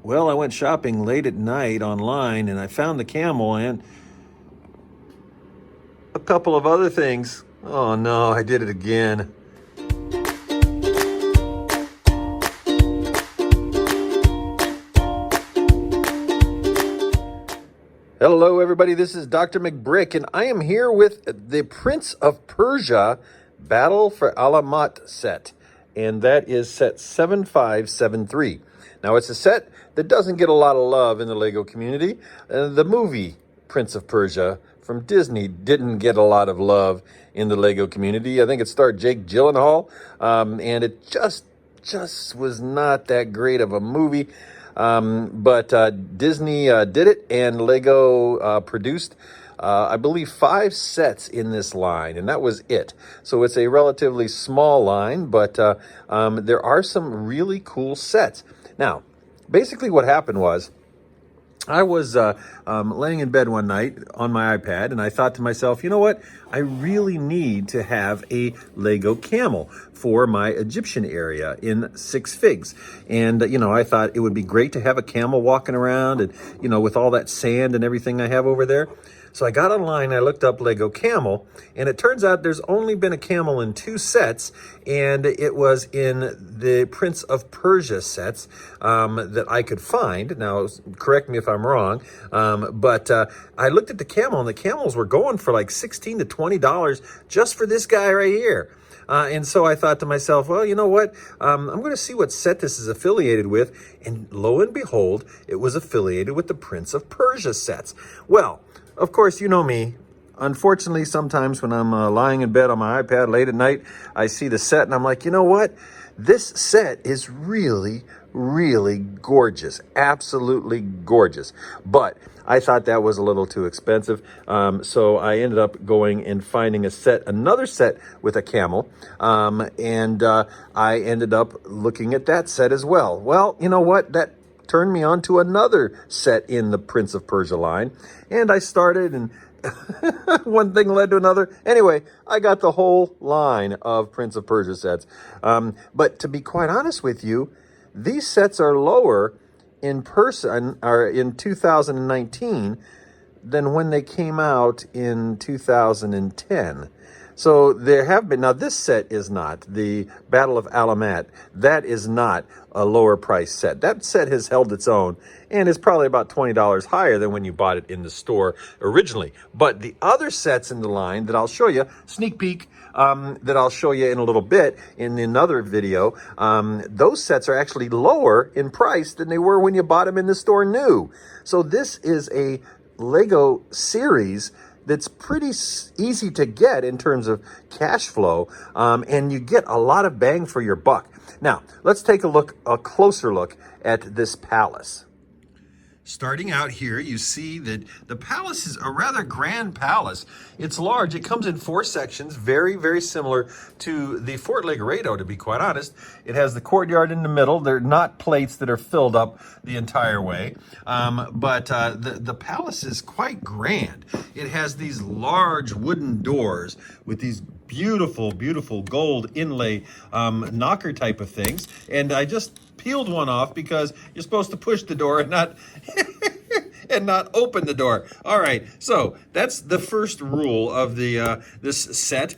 Well, I went shopping late at night online and I found the camel and a couple of other things. Oh no, I did it again. Hello everybody, this is Dr. McBrick and I am here with the Prince of Persia Battle for Alamut set. And that is set 7573. Now it's a set that doesn't get a lot of love in the LEGO community. The movie Prince of Persia from Disney didn't get a lot of love in the LEGO community. I think it starred Jake Gyllenhaal, and it just was not that great of a movie. But Disney did it, and LEGO produced, I believe, 5 sets in this line, and that was it. So it's a relatively small line, but there are some really cool sets. Now, basically what happened was, I was laying in bed one night on my iPad, and I thought to myself, you know what? I really need to have a Lego camel for my Egyptian area in SixFigs. And, I thought it would be great to have a camel walking around and, with all that sand and everything I have over there. So I got online, I looked up Lego camel, and it turns out there's only been a camel in 2 sets, and it was in the Prince of Persia sets that I could find. Now, correct me if I'm wrong, but I looked at the camel, and the camels were going for like $16 to $20 just for this guy right here. And so I thought to myself, well, you know what? I'm going to see what set this is affiliated with. And lo and behold, it was affiliated with the Prince of Persia sets. Well, of course, you know me. Unfortunately, sometimes when I'm lying in bed on my iPad late at night, I see the set and I'm like, you know what? This set is really, really gorgeous. Absolutely gorgeous. But I thought that was a little too expensive. So I ended up going and finding another set with a camel. And I ended up looking at that set as well. Well, you know what? That turned me on to another set in the Prince of Persia line. And I started, and one thing led to another. Anyway, I got the whole line of Prince of Persia sets. But to be quite honest with you, these sets are lower in person or in 2019 than when they came out in 2010. So there have been, now this set is not, the Battle of Alamut, that is not a lower price set. That set has held its own and is probably about $20 higher than when you bought it in the store originally. But the other sets in the line that I'll show you, sneak peek, that I'll show you in a little bit in another video, those sets are actually lower in price than they were when you bought them in the store new. So this is a Lego series that's pretty easy to get in terms of cash flow, and you get a lot of bang for your buck. Now, let's take a closer look at this palace. Starting out here, you see that the palace is a rather grand palace. It's large. It comes in 4 sections, very, very similar to the Fort Legoredo, to be quite honest. It has the courtyard in the middle. They're not plates that are filled up the entire way, but the palace is quite grand. It has these large wooden doors with these beautiful, beautiful gold inlay knocker type of things. And I just peeled one off because you're supposed to push the door and not and not open the door. All right, so that's the first rule of the this set,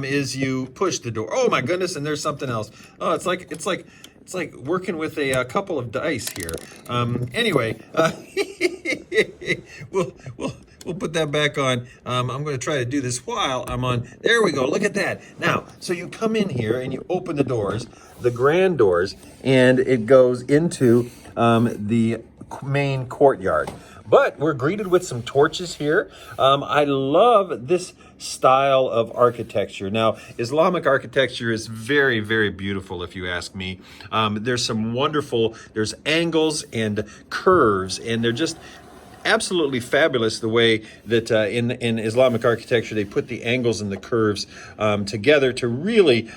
is you push the door. Oh my goodness, and there's something else. Oh, it's like working with a couple of dice here. Anyway, we'll put that back on. I'm going to try to do this while I'm on. There we go. Look at that. Now, so you come in here and you open the doors, the grand doors, and it goes into the main courtyard. But we're greeted with some torches here. I love this style of architecture. Now, Islamic architecture is very, very beautiful, if you ask me. There's some wonderful, there's angles and curves, and they're just absolutely fabulous the way that in Islamic architecture they put the angles and the curves together to really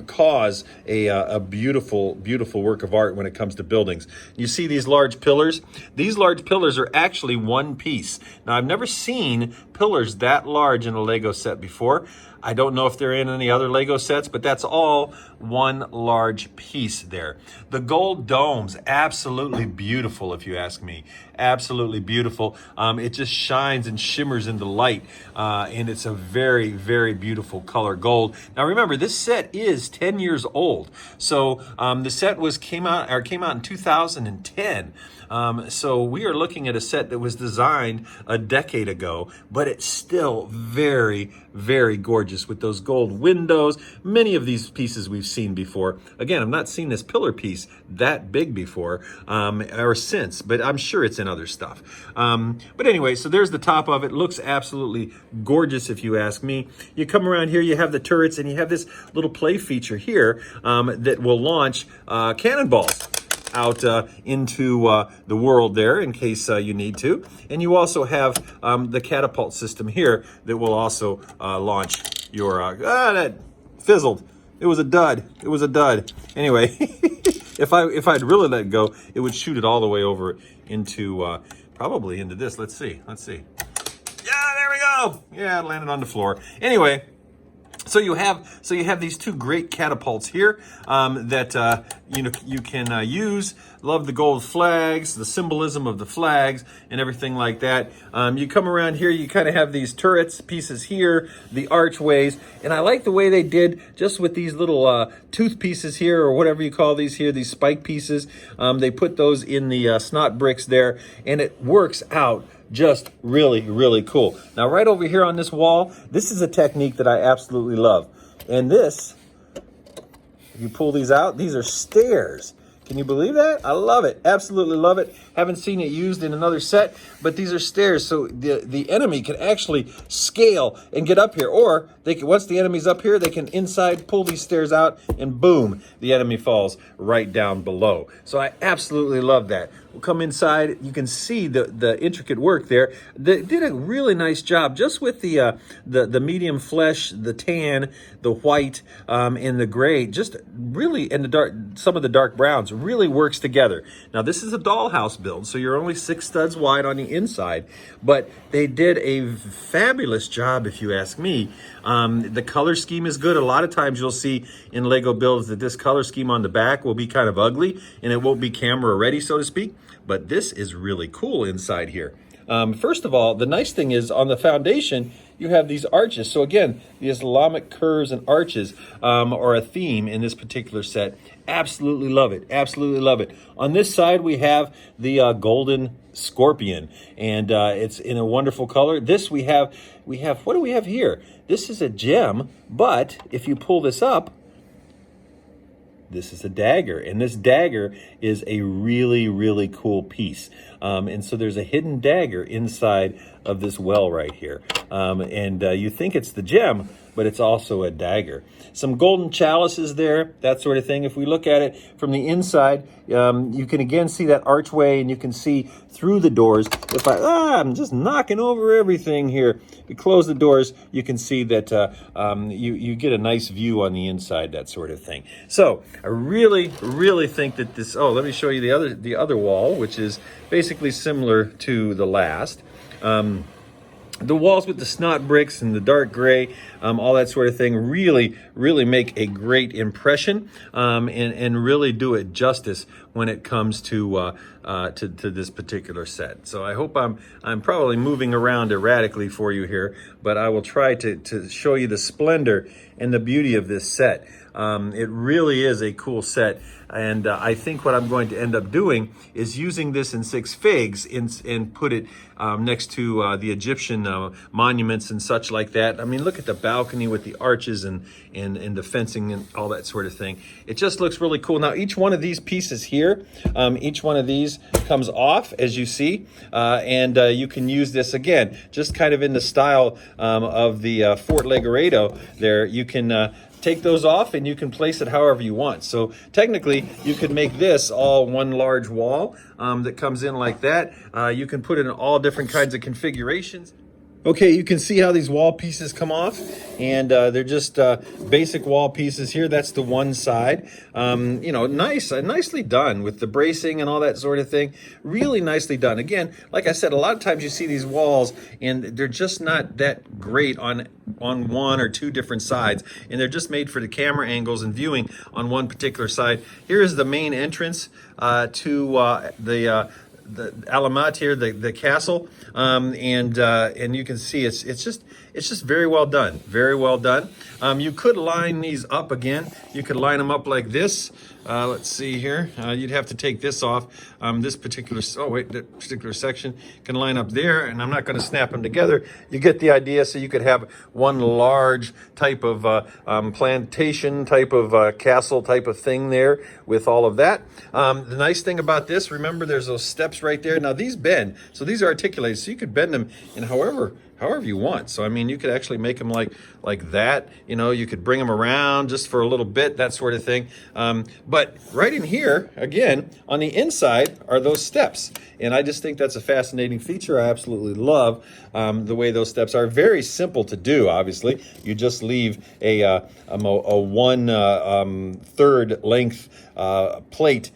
cause a beautiful, beautiful work of art when it comes to buildings. You see these large pillars? These large pillars are actually one piece. Now, I've never seen pillars that large in a Lego set before. I don't know if they're in any other Lego sets, but that's all one large piece there. The gold domes, absolutely beautiful, if you ask me. Absolutely beautiful. It just shines and shimmers in the light, and it's a very, very beautiful color gold. Now remember, this set is 10 years old. So the set came out in 2010. So we are looking at a set that was designed a decade ago, but it's still very, very gorgeous with those gold windows. Many of these pieces we've seen before. Again, I've not seen this pillar piece that big before or since, but I'm sure it's in other stuff. But anyway, so there's the top of it. Looks absolutely gorgeous if you ask me. You come around here, you have the turrets, and you have this little play feature here that will launch cannonballs out into the world there in case you need to. And you also have the catapult system here that will also launch your... that fizzled. It was a dud. It was a dud. Anyway, if I'd really let it go, it would shoot it all the way over into, probably into this. Let's see. Let's see. Yeah, there we go. Yeah, it landed on the floor. Anyway, so you have these two great catapults here that you can use. Love the gold flags, the symbolism of the flags, and everything like that. You come around here, you kind of have these turrets pieces here, the archways, and I like the way they did just with these little tooth pieces here, or whatever you call these here, these spike pieces. They put those in the snot bricks there, and it works out just really, really cool. Now, right over here on this wall, this is a technique that I absolutely love. And this, if you pull these out, these are stairs. Can you believe that? I love it. Absolutely love it. Haven't seen it used in another set, but these are stairs, so the enemy can actually scale and get up here. Or they can, once the enemy's up here, they can inside pull these stairs out, and boom, the enemy falls right down below. So I absolutely love that. We'll come inside. You can see the intricate work there. They did a really nice job just with the medium flesh, the tan, the white, and the gray. Just really, and the dark, some of the dark browns really works together. Now this is a dollhouse build, so you're only 6 studs wide on the inside, but they did a fabulous job, if you ask me. The color scheme is good. A lot of times you'll see in Lego builds that this color scheme on the back will be kind of ugly and it won't be camera ready, so to speak. But this is really cool inside here. First of all, the nice thing is on the foundation, you have these arches. So again, the Islamic curves and arches are a theme in this particular set. Absolutely love it. Absolutely love it. On this side, we have the golden scorpion, and it's in a wonderful color. This we have, what do we have here? This is a gem, but if you pull this up, this is a dagger, and this dagger is a really, really cool piece. And so there's a hidden dagger inside of this well right here. And you think it's the gem, but it's also a dagger. Some golden chalices there, that sort of thing. If we look at it from the inside, you can again see that archway, and you can see through the doors. If I'm just knocking over everything here. We close the doors, you can see that you get a nice view on the inside, that sort of thing. So I really, really think that this, let me show you the other wall, which is basically similar to the last. The walls with the snot bricks and the dark gray, all that sort of thing, really, really make a great impression, and really do it justice when it comes to this particular set. So I hope I'm probably moving around erratically for you here, but I will try to show you the splendor and the beauty of this set. It really is a cool set. And I think what I'm going to end up doing is using this in SixFigs and put it next to the Egyptian monuments and such like that. I mean, look at the balcony with the arches and the fencing and all that sort of thing. It just looks really cool. Now, each one of these pieces here, each one of these comes off, as you see, and you can use this again, just kind of in the style of the Fort Legoredo there. You can take those off and you can place it however you want. So technically, you could make this all one large wall that comes in like that. You can put it in all different kinds of configurations. Okay, you can see how these wall pieces come off, and they're just basic wall pieces here. That's the one side. You know, nicely done with the bracing and all that sort of thing. Really nicely done. Again, like I said, a lot of times you see these walls, and they're just not that great on one or two different sides, and they're just made for the camera angles and viewing on one particular side. Here is the main entrance to the Alamut here, the castle, and you can see it's just very well done, very well done. You could line these up again. You could line them up like this. Let's see here. You'd have to take this off. This particular that particular section can line up there, and I'm not going to snap them together. You get the idea. So you could have one large type of plantation type of castle type of thing there with all of that. The nice thing about this, remember, there's those steps right there. Now these bend, so these are articulated, so you could bend them in however you want. So I mean, you could actually make them like that. You know, you could bring them around just for a little bit, that sort of thing. But right in here, again, on the inside are those steps. And I just think that's a fascinating feature. I absolutely love the way those steps are. Very simple to do, obviously. You just leave a 1/3 length plate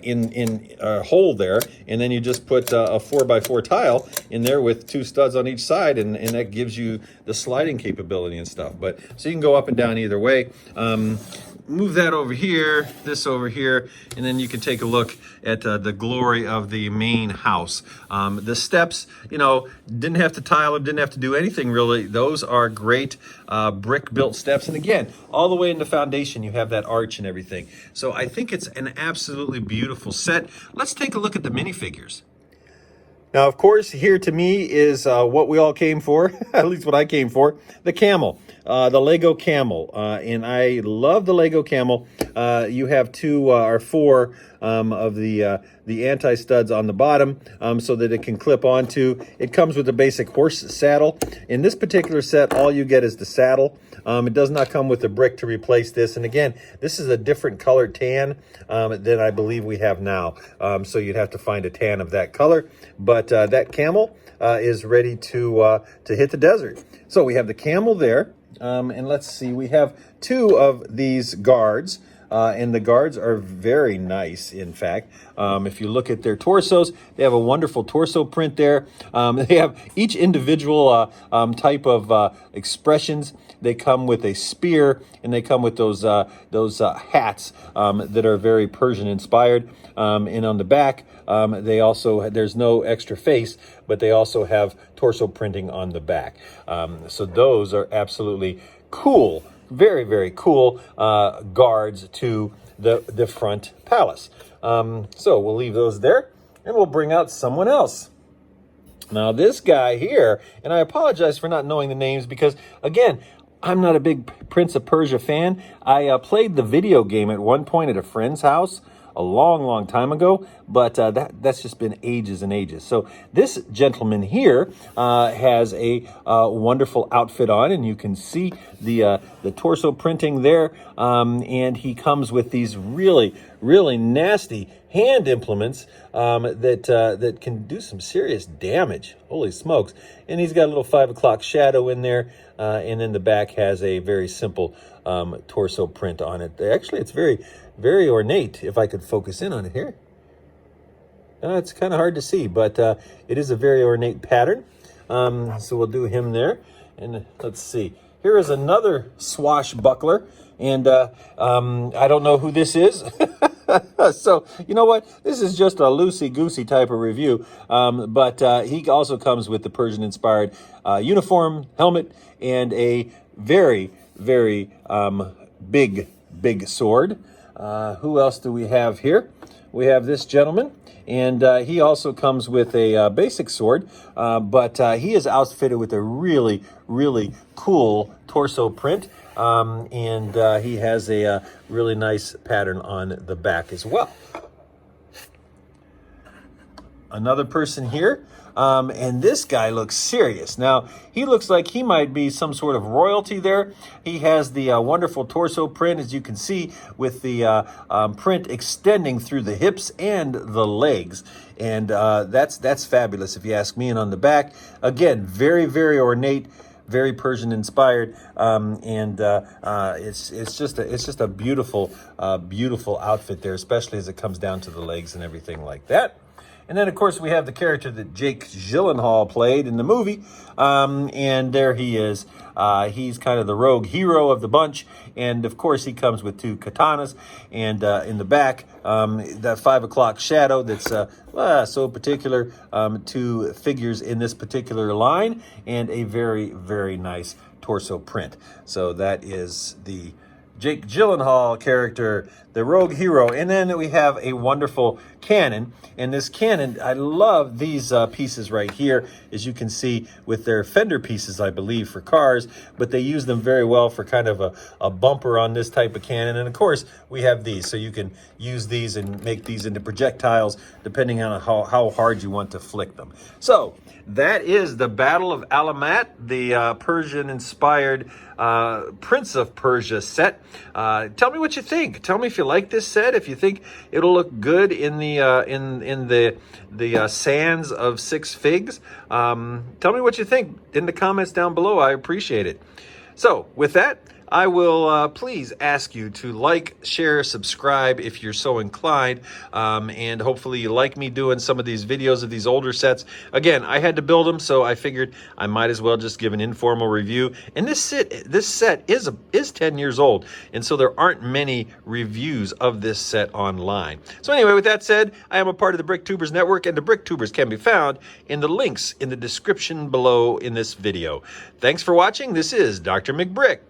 in a hole there, and then you just put a 4x4 tile in there with 2 studs on each side, and that gives you the sliding capability and stuff. But so you can go up and down either way. Move that over here, this over here, and then you can take a look at the glory of the main house. The steps, you know, didn't have to tile them, didn't have to do anything really. Those are great brick-built steps. And again, all the way in the foundation, you have that arch and everything. So I think it's an absolutely beautiful set. Let's take a look at the minifigures. Now, of course, here to me is what we all came for, at least what I came for, the camel, the Lego camel. And I love the Lego camel. You have 2 or 4 of the anti-studs on the bottom so that it can clip onto. It comes with a basic horse saddle. In this particular set, all you get is the saddle. It does not come with a brick to replace this. And again, this is a different colored tan than I believe we have now. So you'd have to find a tan of that color. But that camel is ready to hit the desert. So we have the camel there. And let's see, we have 2 of these guards. And the guards are very nice, in fact. If you look at their torsos, they have a wonderful torso print there. They have each individual type of expressions. They come with a spear, and they come with those hats that are very Persian inspired. And on the back, they also, there's no extra face, but they also have torso printing on the back. So those are absolutely cool. Very, very cool guards to the front palace. So we'll leave those there, and we'll bring out someone else. Now this guy here, and I apologize for not knowing the names because, again, I'm not a big Prince of Persia fan. I played the video game at one point at a friend's house a long time ago, but that's just been ages and ages. So this gentleman here has a wonderful outfit on, and you can see the torso printing there, and he comes with these really nasty hand implements that can do some serious damage. Holy smokes. And he's got a little 5 o'clock shadow in there, and then the back has a very simple torso print on it. Actually, it's very ornate, if I could focus in on it here. It's kind of hard to see, but it is a very ornate pattern. So we'll do him there. And let's see. Here is another swashbuckler, and I don't know who this is. So, you know what? This is just a loosey-goosey type of review, but he also comes with the Persian-inspired uniform, helmet, and a very big sword. Who else do we have here? We have this gentleman, and he also comes with a basic sword, but he is outfitted with a really cool torso print, and he has a really nice pattern on the back as well. Another person here. And this guy looks serious. Now, he looks like he might be some sort of royalty there. He has the wonderful torso print, as you can see, with the print extending through the hips and the legs. And that's fabulous, if you ask me. And on the back, again, very, very ornate, very Persian inspired, it's just a beautiful beautiful outfit there, especially as it comes down to the legs and everything like that. And then, of course, we have the character that Jake Gyllenhaal played in the movie. And there he is. He's kind of the rogue hero of the bunch. And, of course, he comes with 2 katanas. And in the back, that 5 o'clock shadow that's so particular to figures in this particular line. And a very, very nice torso print. So that is the Jake Gyllenhaal character, the rogue hero. And then we have a wonderful cannon. And this cannon, I love these pieces right here, as you can see, with their fender pieces, I believe, for cars. But they use them very well for kind of a bumper on this type of cannon. And, of course, we have these. So you can use these and make these into projectiles, depending on how hard you want to flick them. So that is the Battle of Alamut, the Persian-inspired Prince of Persia set. Tell me what you think. Tell me if you like this set, if you think it'll look good in the sands of SixFigs. Tell me what you think in the comments down below. I appreciate it. So with that, I will please ask you to like, share, subscribe if you're so inclined, and hopefully you like me doing some of these videos of these older sets. Again, I had to build them, so I figured I might as well just give an informal review. And this set is 10 years old, and so there aren't many reviews of this set online. So anyway, with that said, I am a part of the BrickTubers Network, and the BrickTubers can be found in the links in the description below in this video. Thanks for watching. This is Dr. McBrick.